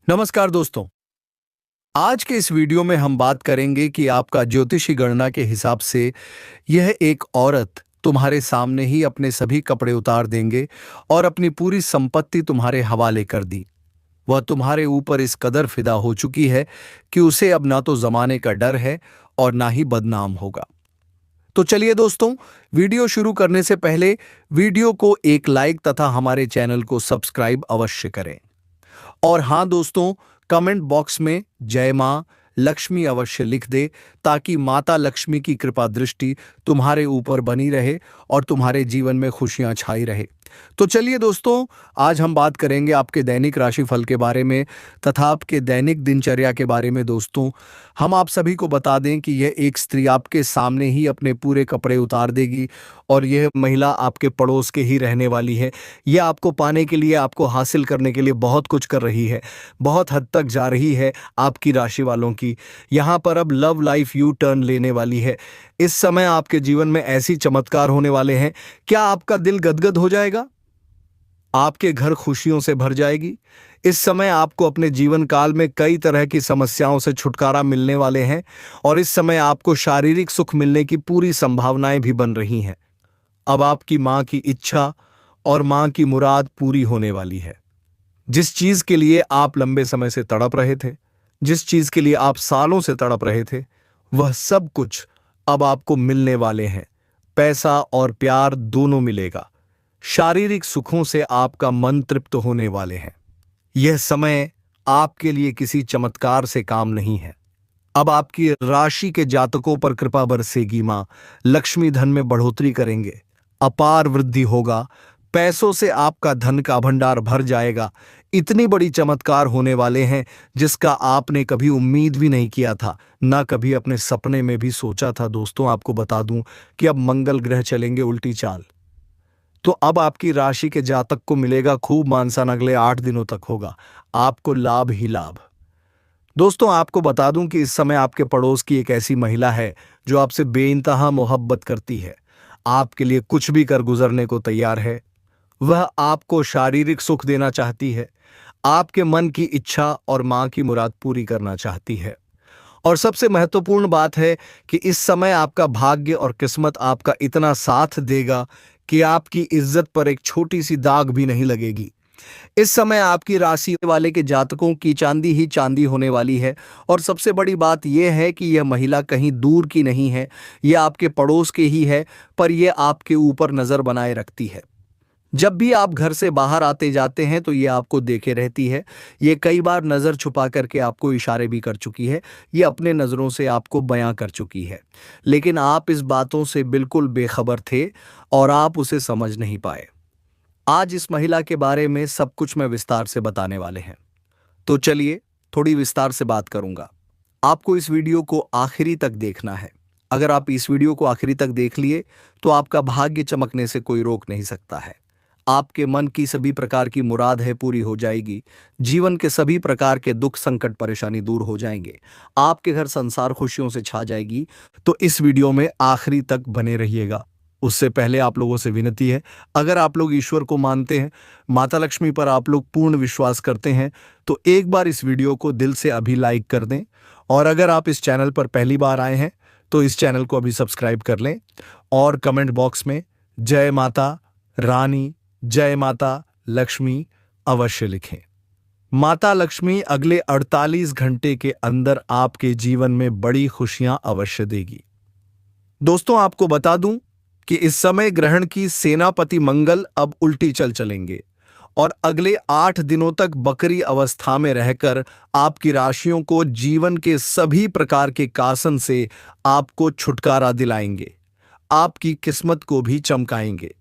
नमस्कार दोस्तों। आज के इस वीडियो में हम बात करेंगे कि आपका ज्योतिषी गणना के हिसाब से यह एक औरत तुम्हारे सामने ही अपने सभी कपड़े उतार देंगे और अपनी पूरी संपत्ति तुम्हारे हवाले कर दी। वह तुम्हारे ऊपर इस कदर फिदा हो चुकी है कि उसे अब ना तो जमाने का डर है और ना ही बदनाम होगा। तो चलिए दोस्तों, वीडियो शुरू करने से पहले वीडियो को एक लाइक तथा हमारे चैनल को सब्सक्राइब अवश्य करें। और हाँ दोस्तों, कमेंट बॉक्स में जय मां लक्ष्मी अवश्य लिख दे ताकि माता लक्ष्मी की कृपा दृष्टि तुम्हारे ऊपर बनी रहे और तुम्हारे जीवन में खुशियां छाई रहे। तो चलिए दोस्तों, आज हम बात करेंगे आपके दैनिक राशिफल के बारे में तथा आपके दैनिक दिनचर्या के बारे में। दोस्तों, हम आप सभी को बता दें कि यह एक स्त्री आपके सामने ही अपने पूरे कपड़े उतार देगी और यह महिला आपके पड़ोस के ही रहने वाली है। यह आपको पाने के लिए, आपको हासिल करने के लिए बहुत कुछ कर रही है, बहुत हद तक जा रही है आपकी राशि वालों की। यहाँ पर अब लव लाइफ यू टर्न लेने वाली है। इस समय आपके जीवन में ऐसी चमत्कार होने वाले हैं, क्या आपका दिल गदगद हो जाएगा, आपके घर खुशियों से भर जाएगी। इस समय आपको अपने जीवन काल में कई तरह की समस्याओं से छुटकारा मिलने वाले हैं और इस समय आपको शारीरिक सुख मिलने की पूरी संभावनाएं भी बन रही हैं। अब आपकी मां की इच्छा और मां की मुराद पूरी होने वाली है। जिस चीज के लिए आप लंबे समय से तड़प रहे थे, जिस चीज के लिए आप सालों से तड़प रहे थे, वह सब कुछ अब आपको मिलने वाले हैं। पैसा और प्यार दोनों मिलेगा। शारीरिक सुखों से आपका मन तृप्त होने वाले हैं। यह समय आपके लिए किसी चमत्कार से काम नहीं है। अब आपकी राशि के जातकों पर कृपा बरसेगी। मां लक्ष्मी धन में बढ़ोतरी करेंगे, अपार वृद्धि होगा। पैसों से आपका धन का भंडार भर जाएगा। इतनी बड़ी चमत्कार होने वाले हैं जिसका आपने कभी उम्मीद भी नहीं किया था, ना कभी अपने सपने में भी सोचा था। दोस्तों, आपको बता दूं कि अब मंगल ग्रह चलेंगे उल्टी चाल, तो अब आपकी राशि के जातक को मिलेगा खूब मानसान। अगले 8 दिनों तक होगा आपको लाभ ही लाभ। दोस्तों, आपको बता दूं कि इस समय आपके पड़ोस की एक ऐसी महिला है जो आपसे बेइंतहा मोहब्बत करती है, आपके लिए कुछ भी कर गुजरने को तैयार है। वह आपको शारीरिक सुख देना चाहती है, आपके मन की इच्छा और मां की मुराद पूरी करना चाहती है। और सबसे महत्वपूर्ण बात है कि इस समय आपका भाग्य और किस्मत आपका इतना साथ देगा कि आपकी इज्जत पर एक छोटी सी दाग भी नहीं लगेगी। इस समय आपकी राशि वाले के जातकों की चांदी ही चांदी होने वाली है। और सबसे बड़ी बात यह है कि यह महिला कहीं दूर की नहीं है, यह आपके पड़ोस के ही है, पर यह आपके ऊपर नजर बनाए रखती है। जब भी आप घर से बाहर आते जाते हैं तो ये आपको देखे रहती है। ये कई बार नज़र छुपा करके आपको इशारे भी कर चुकी है, ये अपने नज़रों से आपको बयां कर चुकी है, लेकिन आप इस बातों से बिल्कुल बेखबर थे और आप उसे समझ नहीं पाए। आज इस महिला के बारे में सब कुछ मैं विस्तार से बताने वाले हैं, तो चलिए थोड़ी विस्तार से बात करूंगा। आपको इस वीडियो को आखिरी तक देखना है। अगर आप इस वीडियो को आखिरी तक देख लिए तो आपका भाग्य चमकने से कोई रोक नहीं सकता है। आपके मन की सभी प्रकार की मुराद है पूरी हो जाएगी। जीवन के सभी प्रकार के दुख संकट परेशानी दूर हो जाएंगे। आपके घर संसार खुशियों से छा जाएगी। तो इस वीडियो में आखिरी तक बने रहिएगा। उससे पहले आप लोगों से विनती है, अगर आप लोग ईश्वर को मानते हैं, माता लक्ष्मी पर आप लोग पूर्ण विश्वास करते हैं, तो एक बार इस वीडियो को दिल से अभी लाइक कर दें। और अगर आप इस चैनल पर पहली बार आए हैं तो इस चैनल को अभी सब्सक्राइब कर लें और कमेंट बॉक्स में जय माता रानी, जय माता लक्ष्मी अवश्य लिखें। माता लक्ष्मी अगले 48 घंटे के अंदर आपके जीवन में बड़ी खुशियां अवश्य देगी। दोस्तों, आपको बता दूं कि इस समय ग्रहण की सेनापति मंगल अब उल्टी चलेंगे और अगले 8 दिनों तक बकरी अवस्था में रहकर आपकी राशियों को जीवन के सभी प्रकार के कासन से आपको छुटकारा दिलाएंगे, आपकी किस्मत को भी चमकाएंगे।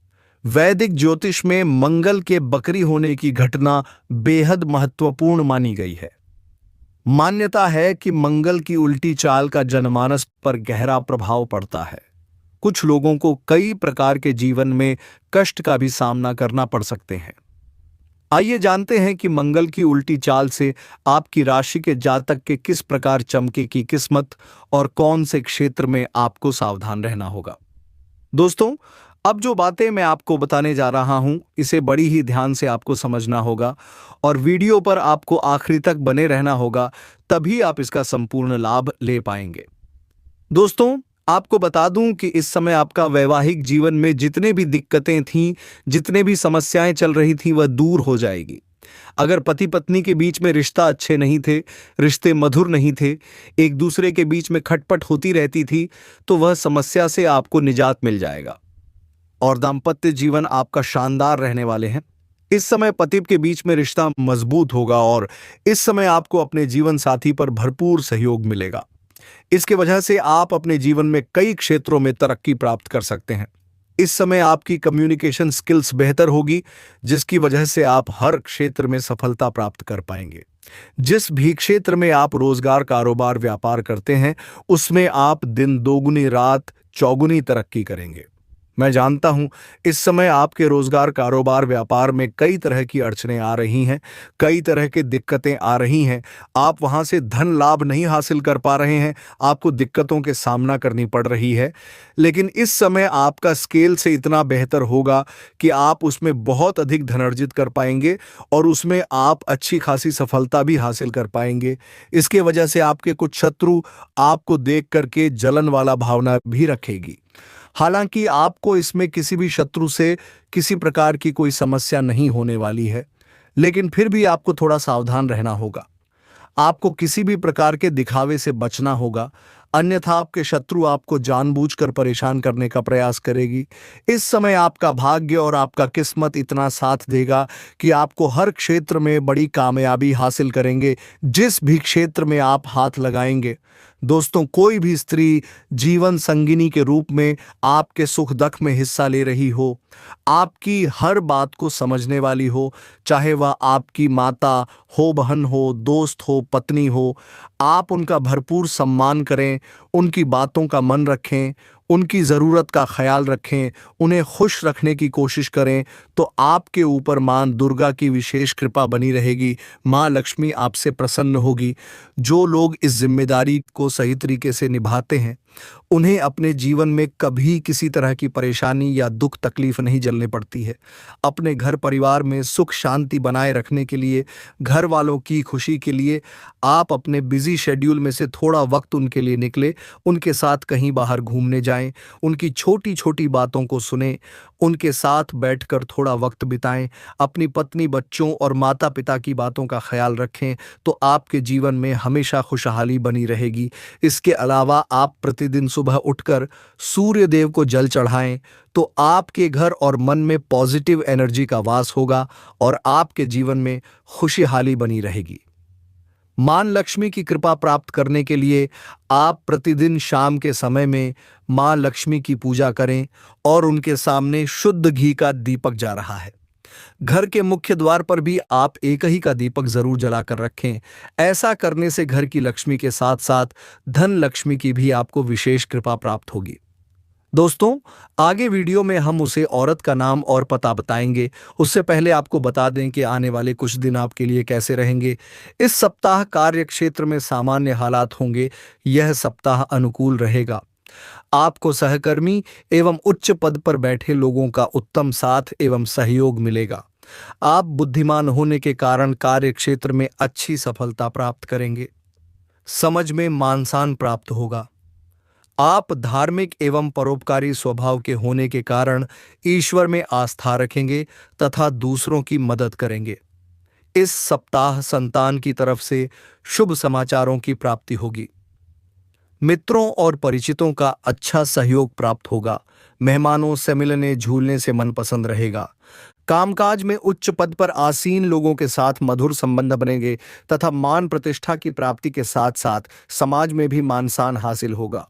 वैदिक ज्योतिष में मंगल के बकरी होने की घटना बेहद महत्वपूर्ण मानी गई है। मान्यता है कि मंगल की उल्टी चाल का जनमानस पर गहरा प्रभाव पड़ता है। कुछ लोगों को कई प्रकार के जीवन में कष्ट का भी सामना करना पड़ सकते हैं। आइए जानते हैं कि मंगल की उल्टी चाल से आपकी राशि के जातक के किस प्रकार चमकेगी किस्मत और कौन से क्षेत्र में आपको सावधान रहना होगा। दोस्तों, अब जो बातें मैं आपको बताने जा रहा हूं, इसे बड़ी ही ध्यान से आपको समझना होगा और वीडियो पर आपको आखिरी तक बने रहना होगा, तभी आप इसका संपूर्ण लाभ ले पाएंगे। दोस्तों, आपको बता दूं कि इस समय आपका वैवाहिक जीवन में जितने भी दिक्कतें थीं, जितने भी समस्याएं चल रही थीं, वह दूर हो जाएगी। अगर पति पत्नी के बीच में रिश्ता अच्छे नहीं थे, रिश्ते मधुर नहीं थे, एक दूसरे के बीच में खटपट होती रहती थी, तो वह समस्या से आपको निजात मिल जाएगा और दाम्पत्य जीवन आपका शानदार रहने वाले हैं। इस समय पति के बीच में रिश्ता मजबूत होगा और इस समय आपको अपने जीवन साथी पर भरपूर सहयोग मिलेगा। इसके वजह से आप अपने जीवन में कई क्षेत्रों में तरक्की प्राप्त कर सकते हैं। इस समय आपकी कम्युनिकेशन स्किल्स बेहतर होगी, जिसकी वजह से आप हर क्षेत्र में सफलता प्राप्त कर पाएंगे। जिस भी क्षेत्र में आप रोजगार, कारोबार, व्यापार करते हैं, उसमें आप दिन दोगुनी रात चौगुनी तरक्की करेंगे। मैं जानता हूं, इस समय आपके रोजगार, कारोबार, व्यापार में कई तरह की अड़चनें आ रही हैं, कई तरह की दिक्कतें आ रही हैं। आप वहां से धन लाभ नहीं हासिल कर पा रहे हैं, आपको दिक्कतों के सामना करनी पड़ रही है। लेकिन इस समय आपका स्केल से इतना बेहतर होगा कि आप उसमें बहुत अधिक धन अर्जित कर पाएंगे और उसमें आप अच्छी खासी सफलता भी हासिल कर पाएंगे। इसके वजह से आपके कुछ शत्रु आपको देख करके जलन वाला भावना भी रखेगी। हालांकि आपको इसमें किसी भी शत्रु से किसी प्रकार की कोई समस्या नहीं होने वाली है, लेकिन फिर भी आपको थोड़ा सावधान रहना होगा। आपको किसी भी प्रकार के दिखावे से बचना होगा, अन्यथा आपके शत्रु आपको जानबूझकर परेशान करने का प्रयास करेगी। इस समय आपका भाग्य और आपका किस्मत इतना साथ देगा कि आपको हर क्षेत्र में बड़ी कामयाबी हासिल करेंगे, जिस भी क्षेत्र में आप हाथ लगाएंगे। दोस्तों, कोई भी स्त्री जीवन संगिनी के रूप में आपके सुख दुख में हिस्सा ले रही हो, आपकी हर बात को समझने वाली हो, चाहे वह आपकी माता हो, बहन हो, दोस्त हो, पत्नी हो, आप उनका भरपूर सम्मान करें, उनकी बातों का मन रखें, उनकी ज़रूरत का ख्याल रखें, उन्हें खुश रखने की कोशिश करें, तो आपके ऊपर मां दुर्गा की विशेष कृपा बनी रहेगी। मां लक्ष्मी आपसे प्रसन्न होगी। जो लोग इस जिम्मेदारी को सही तरीके से निभाते हैं, उन्हें अपने जीवन में कभी किसी तरह की परेशानी या दुख तकलीफ नहीं झेलने पड़ती है। अपने घर परिवार में सुख शांति बनाए रखने के लिए, घर वालों की खुशी के लिए आप अपने बिजी शेड्यूल में से थोड़ा वक्त उनके लिए निकले, उनके साथ कहीं बाहर घूमने जाएं, उनकी छोटी छोटी बातों को सुने, उनके साथ बैठकर थोड़ा वक्त बिताएं, अपनी पत्नी, बच्चों और माता पिता की बातों का ख्याल रखें, तो आपके जीवन में हमेशा खुशहाली बनी रहेगी। इसके अलावा आप प्रतिदिन सुबह उठकर सूर्य देव को जल चढ़ाएं, तो आपके घर और मन में पॉजिटिव एनर्जी का वास होगा और आपके जीवन में खुशहाली बनी रहेगी। मां लक्ष्मी की कृपा प्राप्त करने के लिए आप प्रतिदिन शाम के समय में मां लक्ष्मी की पूजा करें और उनके सामने शुद्ध घी का दीपक जा रहा है। घर के मुख्य द्वार पर भी आप एक ही का दीपक जरूर जलाकर रखें। ऐसा करने से घर की लक्ष्मी के साथ साथ धन लक्ष्मी की भी आपको विशेष कृपा प्राप्त होगी। दोस्तों, आगे वीडियो में हम उसे औरत का नाम और पता बताएंगे। उससे पहले आपको बता दें कि आने वाले कुछ दिन आपके लिए कैसे रहेंगे। इस सप्ताह कार्य क्षेत्र में सामान्य हालात होंगे। यह सप्ताह अनुकूल रहेगा। आपको सहकर्मी एवं उच्च पद पर बैठे लोगों का उत्तम साथ एवं सहयोग मिलेगा। आप बुद्धिमान होने के कारण कार्य क्षेत्र में अच्छी सफलता प्राप्त करेंगे। समझ में मान सम्मान प्राप्त होगा। आप धार्मिक एवं परोपकारी स्वभाव के होने के कारण ईश्वर में आस्था रखेंगे तथा दूसरों की मदद करेंगे। इस सप्ताह संतान की तरफ से शुभ समाचारों की प्राप्ति होगी। मित्रों और परिचितों का अच्छा सहयोग प्राप्त होगा। मेहमानों से मिलने झूलने से मन पसंद रहेगा। कामकाज में उच्च पद पर आसीन लोगों के साथ मधुर संबंध बनेंगे तथा मान प्रतिष्ठा की प्राप्ति के साथ साथ समाज में भी मान सम्मान हासिल होगा।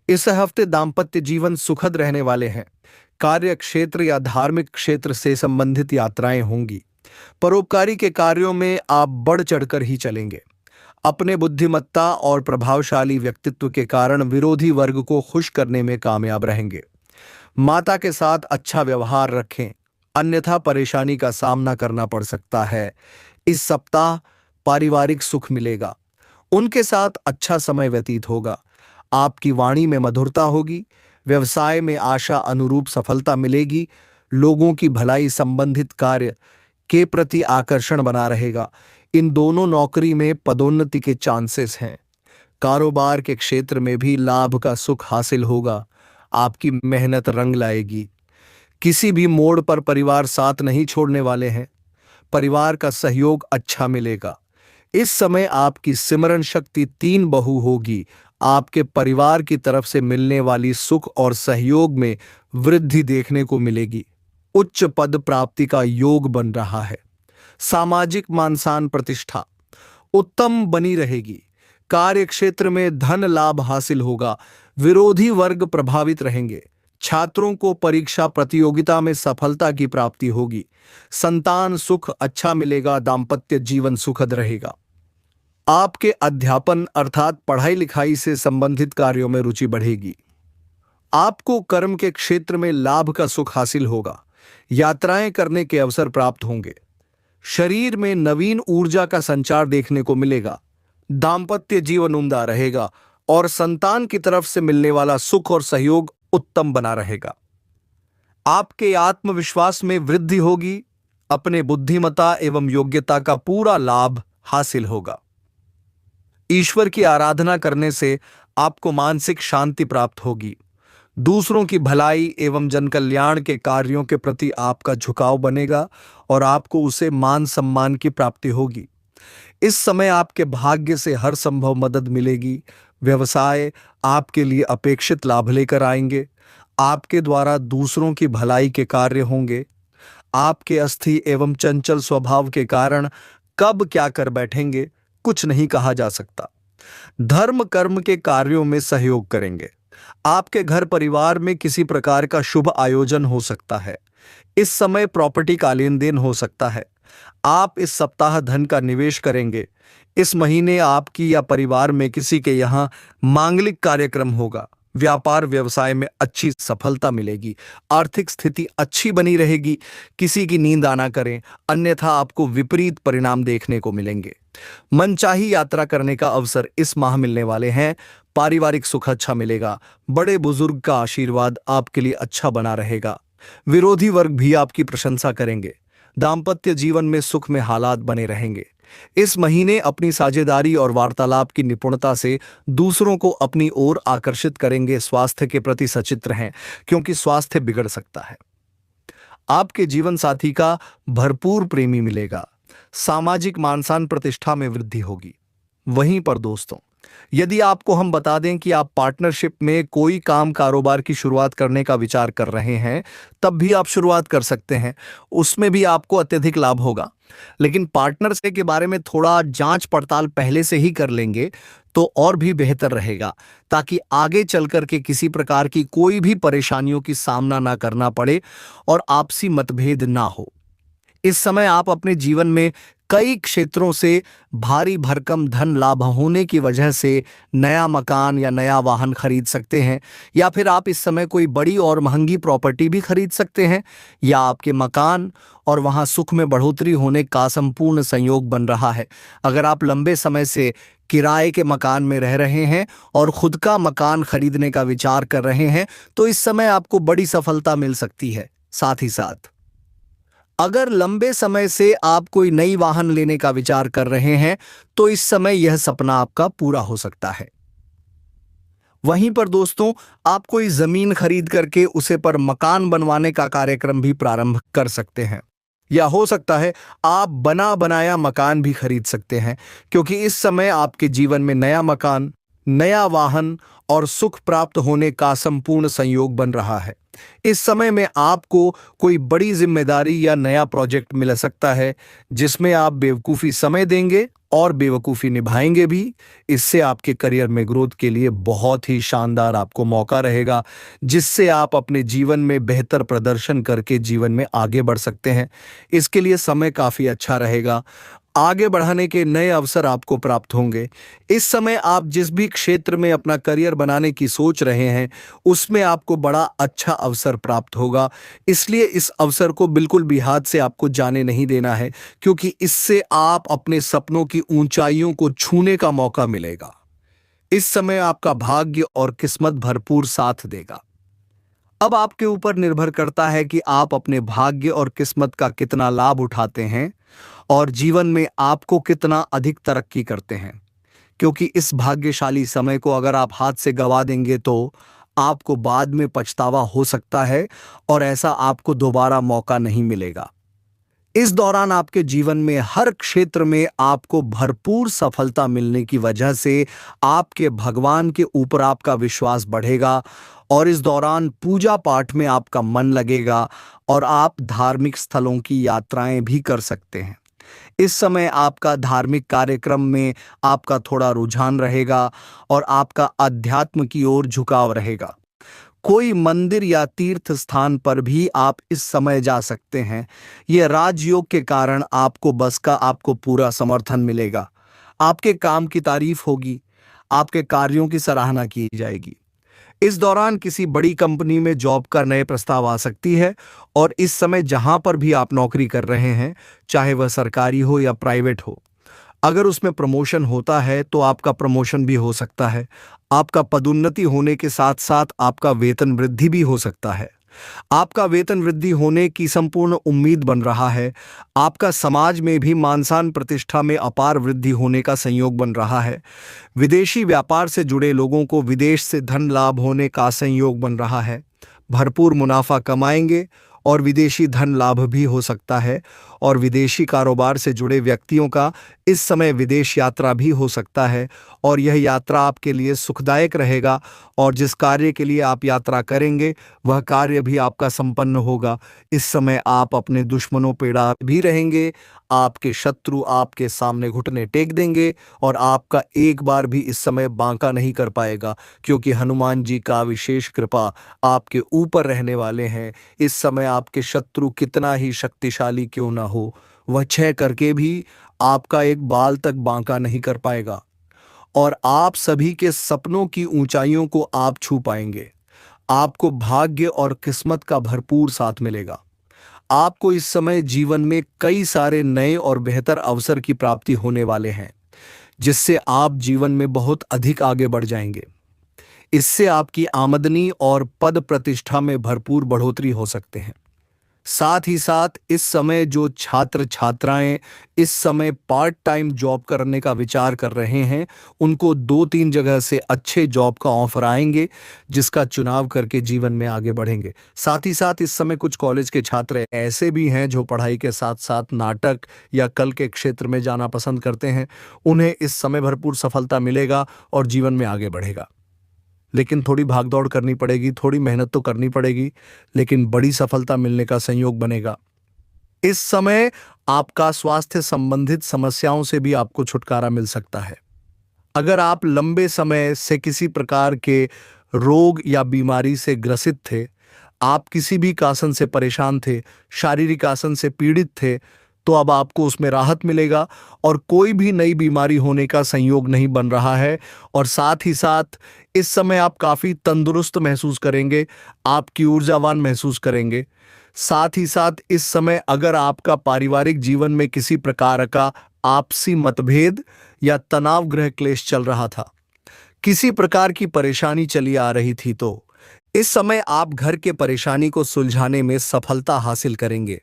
इस हफ्ते दाम्पत्य जीवन सुखद रहने वाले हैं। कार्य क्षेत्र या धार्मिक क्षेत्र से संबंधित यात्राएं होंगी। परोपकारी के कार्यों में आप बढ़ चढ़कर ही चलेंगे। अपने बुद्धिमत्ता और प्रभावशाली व्यक्तित्व के कारण विरोधी वर्ग को खुश करने में कामयाब रहेंगे। माता के साथ अच्छा व्यवहार रखें, अन्यथा परेशानी का सामना करना पड़ सकता है। इस सप्ताह पारिवारिक सुख मिलेगा। उनके साथ अच्छा समय व्यतीत होगा। आपकी वाणी में मधुरता होगी। व्यवसाय में आशा अनुरूप सफलता मिलेगी। लोगों की भलाई संबंधित कार्य के प्रति आकर्षण बना रहेगा। इन दोनों नौकरी में पदोन्नति के चांसेस हैं। कारोबार के क्षेत्र में भी लाभ का सुख हासिल होगा। आपकी मेहनत रंग लाएगी। किसी भी मोड़ पर परिवार साथ नहीं छोड़ने वाले हैं। परिवार का सहयोग अच्छा मिलेगा। इस समय आपकी सिमरण शक्ति 3 बहु होगी। आपके परिवार की तरफ से मिलने वाली सुख और सहयोग में वृद्धि देखने को मिलेगी। उच्च पद प्राप्ति का योग बन रहा है। सामाजिक मान सम्मान प्रतिष्ठा उत्तम बनी रहेगी। कार्य क्षेत्र में धन लाभ हासिल होगा। विरोधी वर्ग प्रभावित रहेंगे। छात्रों को परीक्षा प्रतियोगिता में सफलता की प्राप्ति होगी। संतान सुख अच्छा मिलेगा। दाम्पत्य जीवन सुखद रहेगा। आपके अध्यापन अर्थात पढ़ाई लिखाई से संबंधित कार्यों में रुचि बढ़ेगी। आपको कर्म के क्षेत्र में लाभ का सुख हासिल होगा। यात्राएं करने के अवसर प्राप्त होंगे। शरीर में नवीन ऊर्जा का संचार देखने को मिलेगा। दाम्पत्य जीवन उम्दा रहेगा और संतान की तरफ से मिलने वाला सुख और सहयोग उत्तम बना रहेगा। आपके आत्मविश्वास में वृद्धि होगी। अपने बुद्धिमत्ता एवं योग्यता का पूरा लाभ हासिल होगा। ईश्वर की आराधना करने से आपको मानसिक शांति प्राप्त होगी। दूसरों की भलाई एवं जन कल्याण के कार्यों के प्रति आपका झुकाव बनेगा और आपको उसे मान सम्मान की प्राप्ति होगी। इस समय आपके भाग्य से हर संभव मदद मिलेगी। व्यवसाय आपके लिए अपेक्षित लाभ लेकर आएंगे। आपके द्वारा दूसरों की भलाई के कार्य होंगे। आपके अस्थिर एवं चंचल स्वभाव के कारण कब क्या कर बैठेंगे कुछ नहीं कहा जा सकता। धर्म कर्म के कार्यों में सहयोग करेंगे। आपके घर परिवार में किसी प्रकार का शुभ आयोजन हो सकता है। इस समय प्रॉपर्टी का लेन देन हो सकता है। आप इस सप्ताह धन का निवेश करेंगे। इस महीने आपकी या परिवार में किसी के यहाँ मांगलिक कार्यक्रम होगा। व्यापार व्यवसाय में अच्छी सफलता मिलेगी। आर्थिक स्थिति अच्छी बनी रहेगी। किसी की नींद आना करें, अन्यथा आपको विपरीत परिणाम देखने को मिलेंगे। मनचाही यात्रा करने का अवसर इस माह मिलने वाले हैं। पारिवारिक सुख अच्छा मिलेगा। बड़े बुजुर्ग का आशीर्वाद आपके लिए अच्छा बना रहेगा। विरोधी वर्ग भी आपकी प्रशंसा करेंगे। दाम्पत्य जीवन में सुख में हालात बने रहेंगे। इस महीने अपनी साझेदारी और वार्तालाप की निपुणता से दूसरों को अपनी ओर आकर्षित करेंगे। स्वास्थ्य के प्रति सचित्र हैं क्योंकि स्वास्थ्य बिगड़ सकता है। आपके जीवन साथी का भरपूर प्रेमी मिलेगा। सामाजिक मान सम्मान प्रतिष्ठा में वृद्धि होगी। वहीं पर दोस्तों, यदि आपको हम बता दें कि आप पार्टनरशिप में कोई काम कारोबार की शुरुआत करने का विचार कर रहे हैं, तब भी आप शुरुआत कर सकते हैं। उसमें भी आपको अत्यधिक लाभ होगा। लेकिन पार्टनरशिप के बारे में थोड़ा जांच पड़ताल पहले से ही कर लेंगे तो और भी बेहतर रहेगा, ताकि आगे चल कर के किसी प्रकार की कोई भी परेशानियों की सामना ना करना पड़े और आपसी मतभेद ना हो। इस समय आप अपने जीवन में कई क्षेत्रों से भारी भरकम धन लाभ होने की वजह से नया मकान या नया वाहन खरीद सकते हैं, या फिर आप इस समय कोई बड़ी और महंगी प्रॉपर्टी भी खरीद सकते हैं, या आपके मकान और वहां सुख में बढ़ोतरी होने का संपूर्ण संयोग बन रहा है। अगर आप लंबे समय से किराए के मकान में रह रहे हैं और खुद का मकान खरीदने का विचार कर रहे हैं, तो इस समय आपको बड़ी सफलता मिल सकती है। साथ ही साथ अगर लंबे समय से आप कोई नई वाहन लेने का विचार कर रहे हैं, तो इस समय यह सपना आपका पूरा हो सकता है। वहीं पर दोस्तों, आप कोई जमीन खरीद करके उसे पर मकान बनवाने का कार्यक्रम भी प्रारंभ कर सकते हैं, या हो सकता है आप बना बनाया मकान भी खरीद सकते हैं, क्योंकि इस समय आपके जीवन में नया मकान, नया वाहन और सुख प्राप्त होने का संपूर्ण संयोग बन रहा है। इस समय में आपको कोई बड़ी जिम्मेदारी या नया प्रोजेक्ट मिल सकता है, जिसमें आप बेवकूफ़ी समय देंगे और बेवकूफ़ी निभाएंगे भी। इससे आपके करियर में ग्रोथ के लिए बहुत ही शानदार आपको मौका रहेगा, जिससे आप अपने जीवन में बेहतर प्रदर्शन करके जीवन में आगे बढ़ सकते हैं। इसके लिए समय काफ़ी अच्छा रहेगा। आगे बढ़ाने के नए अवसर आपको प्राप्त होंगे। इस समय आप जिस भी क्षेत्र में अपना करियर बनाने की सोच रहे हैं, उसमें आपको बड़ा अच्छा अवसर प्राप्त होगा। इसलिए इस अवसर को बिल्कुल भी हाथ से आपको जाने नहीं देना है, क्योंकि इससे आप अपने सपनों की ऊंचाइयों को छूने का मौका मिलेगा। इस समय आपका भाग्य और किस्मत भरपूर साथ देगा। अब आपके ऊपर निर्भर करता है कि आप अपने भाग्य और किस्मत का कितना लाभ उठाते हैं और जीवन में आपको कितना अधिक तरक्की करते हैं। क्योंकि इस भाग्यशाली समय को अगर आप हाथ से गंवा देंगे तो आपको बाद में पछतावा हो सकता है और ऐसा आपको दोबारा मौका नहीं मिलेगा। इस दौरान आपके जीवन में हर क्षेत्र में आपको भरपूर सफलता मिलने की वजह से आपके भगवान के ऊपर आपका विश्वास बढ़ेगा और इस दौरान पूजा पाठ में आपका मन लगेगा और आप धार्मिक स्थलों की यात्राएं भी कर सकते हैं। इस समय आपका धार्मिक कार्यक्रम में आपका थोड़ा रुझान रहेगा और आपका अध्यात्म की ओर झुकाव रहेगा। कोई मंदिर या तीर्थ स्थान पर भी आप इस समय जा सकते हैं। यह राजयोग के कारण आपको बस का आपको पूरा समर्थन मिलेगा। आपके काम की तारीफ होगी, आपके कार्यों की सराहना की जाएगी। इस दौरान किसी बड़ी कंपनी में जॉब का नए प्रस्ताव आ सकती है और इस समय जहां पर भी आप नौकरी कर रहे हैं, चाहे वह सरकारी हो या प्राइवेट हो, अगर उसमें प्रमोशन होता है तो आपका प्रमोशन भी हो सकता है। आपका पदोन्नति होने के साथ साथ आपका वेतन वृद्धि भी हो सकता है। आपका वेतन वृद्धि होने की संपूर्ण उम्मीद बन रहा है। आपका समाज में भी मान सम्मान प्रतिष्ठा में अपार वृद्धि होने का संयोग बन रहा है। विदेशी व्यापार से जुड़े लोगों को विदेश से धन लाभ होने का संयोग बन रहा है। भरपूर मुनाफा कमाएंगे और विदेशी धन लाभ भी हो सकता है और विदेशी कारोबार से जुड़े व्यक्तियों का इस समय विदेश यात्रा भी हो सकता है और यह यात्रा आपके लिए सुखदायक रहेगा और जिस कार्य के लिए आप यात्रा करेंगे वह कार्य भी आपका संपन्न होगा। इस समय आप अपने दुश्मनों पे डा भी रहेंगे। आपके शत्रु आपके सामने घुटने टेक देंगे और आपका एक बार भी इस समय बांका नहीं कर पाएगा, क्योंकि हनुमान जी का विशेष कृपा आपके ऊपर रहने वाले हैं। इस समय आपके शत्रु कितना ही शक्तिशाली क्यों ना हो, वह छह करके भी आपका एक बाल तक बांका नहीं कर पाएगा और आप सभी के सपनों की ऊंचाइयों को आप छू पाएंगे। आपको भाग्य और किस्मत का भरपूर साथ मिलेगा। आपको इस समय जीवन में कई सारे नए और बेहतर अवसर की प्राप्ति होने वाले हैं, जिससे आप जीवन में बहुत अधिक आगे बढ़ जाएंगे। इससे आपकी आमदनी और पद प्रतिष्ठा में भरपूर बढ़ोतरी हो सकते हैं। साथ ही साथ इस समय जो छात्र छात्राएं इस समय पार्ट टाइम जॉब करने का विचार कर रहे हैं, उनको 2-3 जगह से अच्छे जॉब का ऑफर आएंगे, जिसका चुनाव करके जीवन में आगे बढ़ेंगे। साथ ही साथ इस समय कुछ कॉलेज के छात्र ऐसे भी हैं जो पढ़ाई के साथ साथ नाटक या कला के क्षेत्र में जाना पसंद करते हैं। उन्हें इस समय भरपूर सफलता मिलेगा और जीवन में आगे बढ़ेगा। लेकिन थोड़ी भागदौड़ करनी पड़ेगी, थोड़ी मेहनत तो करनी पड़ेगी, लेकिन बड़ी सफलता मिलने का संयोग बनेगा। इस समय आपका स्वास्थ्य संबंधित समस्याओं से भी आपको छुटकारा मिल सकता है। अगर आप लंबे समय से किसी प्रकार के रोग या बीमारी से ग्रसित थे, आप किसी भी आसन से परेशान थे, शारीरिक आसन से पीड़ित थे, तो अब आपको उसमें राहत मिलेगा और कोई भी नई बीमारी होने का संयोग नहीं बन रहा है। और साथ ही साथ इस समय आप काफ़ी तंदुरुस्त महसूस करेंगे, आपकी ऊर्जावान महसूस करेंगे। साथ ही साथ इस समय अगर आपका पारिवारिक जीवन में किसी प्रकार का आपसी मतभेद या तनाव गृह क्लेश चल रहा था, किसी प्रकार की परेशानी चली आ रही थी, तो इस समय आप घर के परेशानी को सुलझाने में सफलता हासिल करेंगे।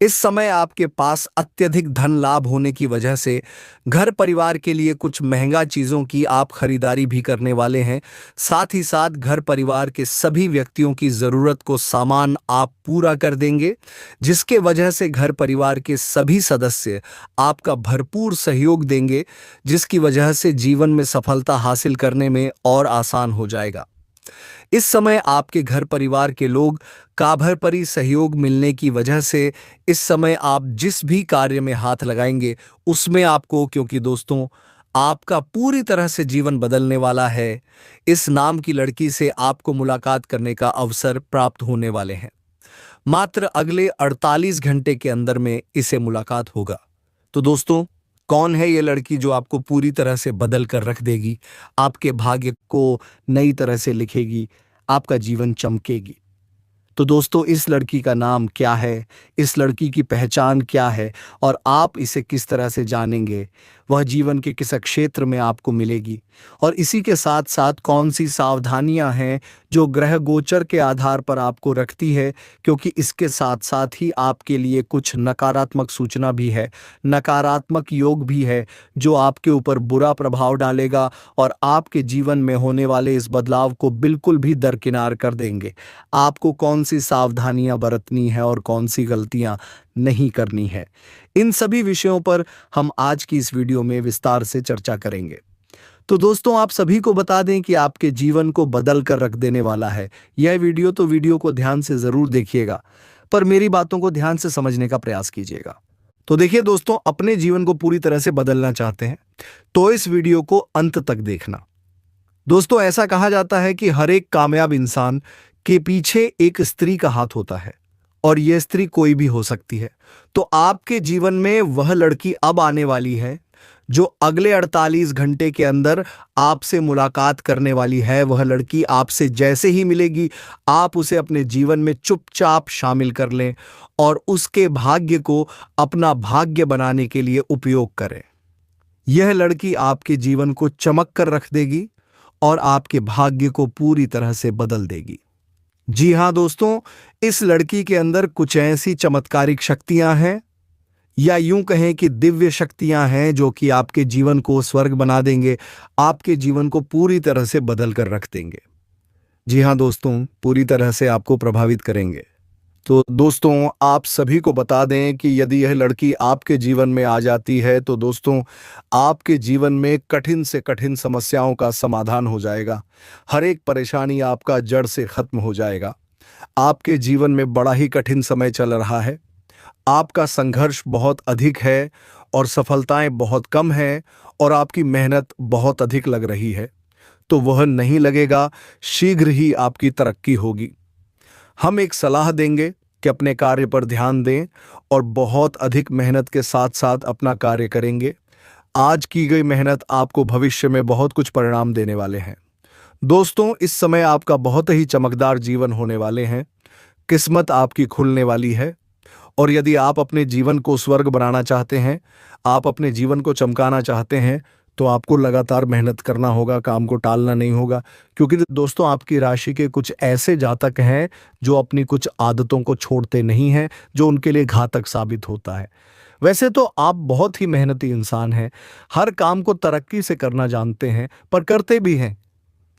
इस समय आपके पास अत्यधिक धन लाभ होने की वजह से घर परिवार के लिए कुछ महंगा चीज़ों की आप खरीदारी भी करने वाले हैं। साथ ही साथ घर परिवार के सभी व्यक्तियों की ज़रूरत को सामान आप पूरा कर देंगे, जिसके वजह से घर परिवार के सभी सदस्य आपका भरपूर सहयोग देंगे, जिसकी वजह से जीवन में सफलता हासिल करने में और आसान हो जाएगा। इस समय आपके घर परिवार के लोग का भरपूर सहयोग मिलने की वजह से इस समय आप जिस भी कार्य में हाथ लगाएंगे उसमें आपको, क्योंकि दोस्तों आपका पूरी तरह से जीवन बदलने वाला है। इस नाम की लड़की से आपको मुलाकात करने का अवसर प्राप्त होने वाले हैं। मात्र अगले 48 घंटे के अंदर में इसे मुलाकात होगा। तो दोस्तों, कौन है ये लड़की जो आपको पूरी तरह से बदल कर रख देगी, आपके भाग्य को नई तरह से लिखेगी, आपका जीवन चमकेगी? तो दोस्तों, इस लड़की का नाम क्या है, इस लड़की की पहचान क्या है और आप इसे किस तरह से जानेंगे, वह जीवन के किस क्षेत्र में आपको मिलेगी और इसी के साथ साथ कौन सी सावधानियां हैं जो ग्रह गोचर के आधार पर आपको रखती है, क्योंकि इसके साथ साथ ही आपके लिए कुछ नकारात्मक सूचना भी है, नकारात्मक योग भी है जो आपके ऊपर बुरा प्रभाव डालेगा और आपके जीवन में होने वाले इस बदलाव को बिल्कुल भी दरकिनार कर देंगे। आपको कौन सी सावधानियां बरतनी है और कौन सी गलतियां नहीं करनी है, इन सभी विषयों पर हम आज की इस वीडियो में विस्तार से चर्चा करेंगे। तो दोस्तों, आप सभी को बता दें कि आपके जीवन को बदल कर रख देने वाला है यह वीडियो, तो वीडियो को ध्यान से जरूर देखिएगा, पर मेरी बातों को ध्यान से समझने का प्रयास कीजिएगा। तो देखिए दोस्तों, अपने जीवन को पूरी तरह से बदलना चाहते हैं तो इस वीडियो को अंत तक देखना। दोस्तों, ऐसा कहा जाता है कि हर एक कामयाब इंसान के पीछे एक स्त्री का हाथ होता है और यह स्त्री कोई भी हो सकती है। तो आपके जीवन में वह लड़की अब आने वाली है जो अगले 48 घंटे के अंदर आपसे मुलाकात करने वाली है। वह लड़की आपसे जैसे ही मिलेगी, आप उसे अपने जीवन में चुपचाप शामिल कर लें और उसके भाग्य को अपना भाग्य बनाने के लिए उपयोग करें। यह लड़की आपके जीवन को चमक कर रख देगी और आपके भाग्य को पूरी तरह से बदल देगी। जी हां दोस्तों, इस लड़की के अंदर कुछ ऐसी चमत्कारिक शक्तियां हैं, या यूं कहें कि दिव्य शक्तियां हैं जो कि आपके जीवन को स्वर्ग बना देंगे, आपके जीवन को पूरी तरह से बदल कर रख देंगे। जी हां दोस्तों, पूरी तरह से आपको प्रभावित करेंगे। तो दोस्तों, आप सभी को बता दें कि यदि यह लड़की आपके जीवन में आ जाती है तो दोस्तों, आपके जीवन में कठिन से कठिन समस्याओं का समाधान हो जाएगा। हर एक परेशानी आपका जड़ से खत्म हो जाएगा। आपके जीवन में बड़ा ही कठिन समय चल रहा है, आपका संघर्ष बहुत अधिक है और सफलताएं बहुत कम हैं और आपकी मेहनत बहुत अधिक लग रही है, तो वह नहीं लगेगा, शीघ्र ही आपकी तरक्की होगी। हम एक सलाह देंगे कि अपने कार्य पर ध्यान दें और बहुत अधिक मेहनत के साथ साथ अपना कार्य करेंगे। आज की गई मेहनत आपको भविष्य में बहुत कुछ परिणाम देने वाले हैं। दोस्तों, इस समय आपका बहुत ही चमकदार जीवन होने वाले हैं, किस्मत आपकी खुलने वाली है और यदि आप अपने जीवन को स्वर्ग बनाना चाहते हैं, आप अपने जीवन को चमकाना चाहते हैं, तो आपको लगातार मेहनत करना होगा, काम को टालना नहीं होगा। क्योंकि दोस्तों, आपकी राशि के कुछ ऐसे जातक हैं जो अपनी कुछ आदतों को छोड़ते नहीं हैं, जो उनके लिए घातक साबित होता है। वैसे तो आप बहुत ही मेहनती इंसान हैं, हर काम को तरक्की से करना जानते हैं, पर करते भी हैं,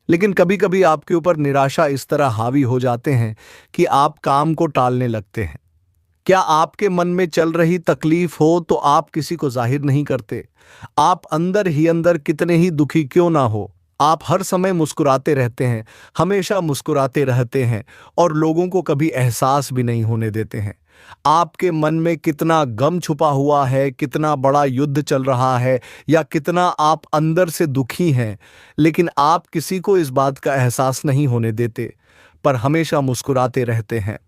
लेकिन कभी कभी आपके ऊपर निराशा इस तरह हावी हो जाते हैं कि आप काम को टालने लगते हैं। क्या आपके मन में चल रही तकलीफ हो तो आप किसी को जाहिर नहीं करते? आप अंदर ही अंदर कितने ही दुखी क्यों ना हो, आप हर समय मुस्कुराते रहते हैं, हमेशा मुस्कुराते रहते हैं और लोगों को कभी एहसास भी नहीं होने देते हैं। आपके मन में कितना गम छुपा हुआ है, कितना बड़ा युद्ध चल रहा है, या कितना आप अंदर से दुखी हैं, लेकिन आप किसी को इस बात का एहसास नहीं होने देते, पर हमेशा मुस्कुराते रहते हैं।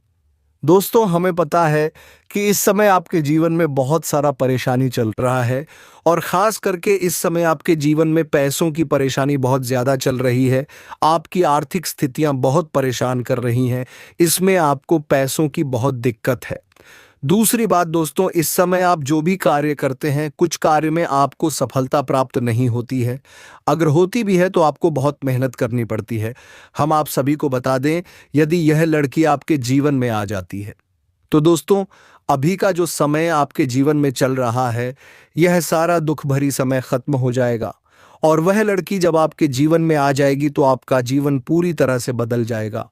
दोस्तों, हमें पता है कि इस समय आपके जीवन में बहुत सारा परेशानी चल रहा है और ख़ास करके इस समय आपके जीवन में पैसों की परेशानी बहुत ज़्यादा चल रही है। आपकी आर्थिक स्थितियां बहुत परेशान कर रही हैं, इसमें आपको पैसों की बहुत दिक्कत है। दूसरी बात दोस्तों, इस समय आप जो भी कार्य करते हैं, कुछ कार्य में आपको सफलता प्राप्त नहीं होती है, अगर होती भी है तो आपको बहुत मेहनत करनी पड़ती है। हम आप सभी को बता दें, यदि यह लड़की आपके जीवन में आ जाती है तो दोस्तों, अभी का जो समय आपके जीवन में चल रहा है, यह सारा दुख भरी समय खत्म हो जाएगा और वह लड़की जब आपके जीवन में आ जाएगी तो आपका जीवन पूरी तरह से बदल जाएगा।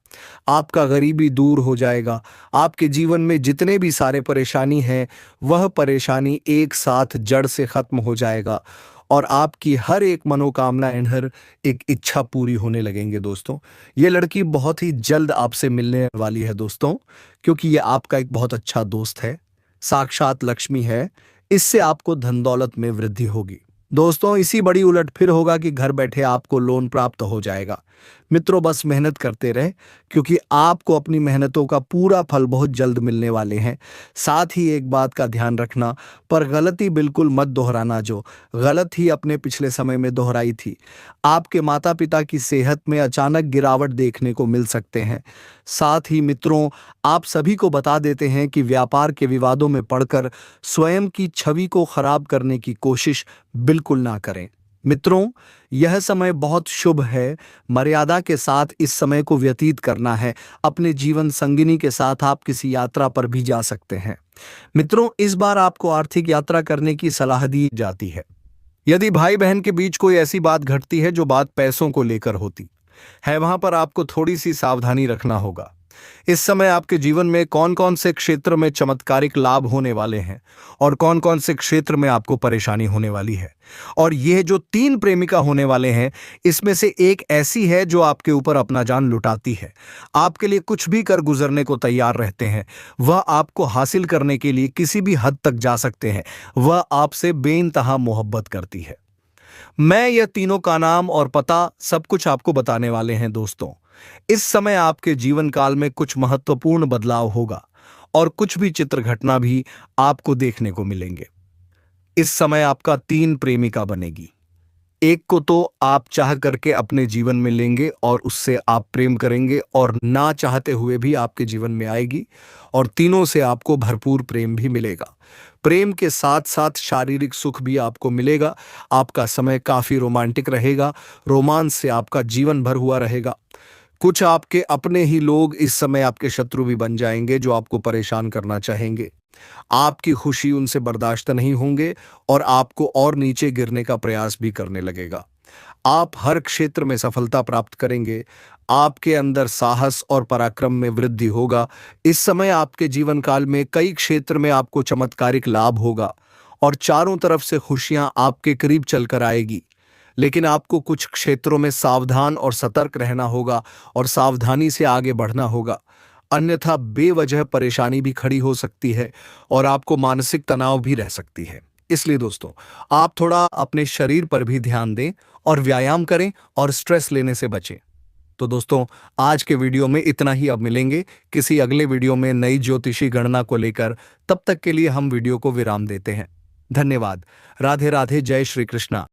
आपका गरीबी दूर हो जाएगा, आपके जीवन में जितने भी सारे परेशानी हैं, वह परेशानी एक साथ जड़ से खत्म हो जाएगा और आपकी हर एक मनोकामना हर एक इच्छा पूरी होने लगेंगे। दोस्तों, ये लड़की बहुत ही जल्द आपसे मिलने वाली है दोस्तों, क्योंकि ये आपका एक बहुत अच्छा दोस्त है, साक्षात लक्ष्मी है। इससे आपको धन दौलत में वृद्धि होगी। दोस्तों, इसी बड़ी उलट फिर होगा कि घर बैठे आपको लोन प्राप्त हो जाएगा। मित्रों, बस मेहनत करते रहे, क्योंकि आपको अपनी मेहनतों का पूरा फल बहुत जल्द मिलने वाले हैं। साथ ही एक बात का ध्यान रखना, पर गलती बिल्कुल मत दोहराना जो गलत ही अपने पिछले समय में दोहराई थी। आपके माता पिता की सेहत में अचानक गिरावट देखने को मिल सकते हैं। साथ ही मित्रों, आप सभी को बता देते हैं कि व्यापार के विवादों में पड़कर स्वयं की छवि को खराब करने की कोशिश बिल्कुल ना करें। मित्रों, यह समय बहुत शुभ है। मर्यादा के साथ इस समय को व्यतीत करना है। अपने जीवन संगिनी के साथ आप किसी यात्रा पर भी जा सकते हैं। मित्रों, इस बार आपको आर्थिक यात्रा करने की सलाह दी जाती है। यदि भाई बहन के बीच कोई ऐसी बात घटती है जो बात पैसों को लेकर होती है, वहां पर आपको थोड़ी सी सावधानी रखना होगा। इस समय आपके जीवन में कौन कौन से क्षेत्र में चमत्कारिक लाभ होने वाले हैं और कौन कौन से क्षेत्र में आपको परेशानी होने वाली है। और यह जो 3 प्रेमिका होने वाले हैं, इसमें से एक ऐसी है जो आपके ऊपर अपना जान लुटाती है, आपके लिए कुछ भी कर गुजरने को तैयार रहते हैं। वह आपको हासिल करने के लिए किसी भी हद तक जा सकते हैं। वह आपसे बेइंतहा मोहब्बत करती है। मैं यह तीनों का नाम और पता सब कुछ आपको बताने वाले हैं दोस्तों। इस समय आपके जीवन काल में कुछ महत्वपूर्ण बदलाव होगा और कुछ भी चित्र घटना भी आपको देखने को मिलेंगे। इस समय आपका 3 प्रेमिका बनेगी। एक को तो आप चाह करके अपने जीवन में लेंगे और उससे आप प्रेम करेंगे और ना चाहते हुए भी आपके जीवन में आएगी, और तीनों से आपको भरपूर प्रेम भी मिलेगा। प्रेम के साथ साथ शारीरिक सुख भी आपको मिलेगा। आपका समय काफी रोमांटिक रहेगा। रोमांस से आपका जीवन भर हुआ रहेगा। कुछ आपके अपने ही लोग इस समय आपके शत्रु भी बन जाएंगे जो आपको परेशान करना चाहेंगे। आपकी खुशी उनसे बर्दाश्त नहीं होंगे और आपको और नीचे गिरने का प्रयास भी करने लगेगा। आप हर क्षेत्र में सफलता प्राप्त करेंगे। आपके अंदर साहस और पराक्रम में वृद्धि होगा। इस समय आपके जीवन काल में कई क्षेत्र में आपको चमत्कारिक लाभ होगा और चारों तरफ से खुशियां आपके करीब चलकर आएगी। लेकिन आपको कुछ क्षेत्रों में सावधान और सतर्क रहना होगा और सावधानी से आगे बढ़ना होगा, अन्यथा बेवजह परेशानी भी खड़ी हो सकती है और आपको मानसिक तनाव भी रह सकती है। इसलिए दोस्तों, आप थोड़ा अपने शरीर पर भी ध्यान दें और व्यायाम करें और स्ट्रेस लेने से बचें। तो दोस्तों, आज के वीडियो में इतना ही। अब मिलेंगे किसी अगले वीडियो में नई ज्योतिषी गणना को लेकर। तब तक के लिए हम वीडियो को विराम देते हैं। धन्यवाद। राधे राधे। जय श्री कृष्णा।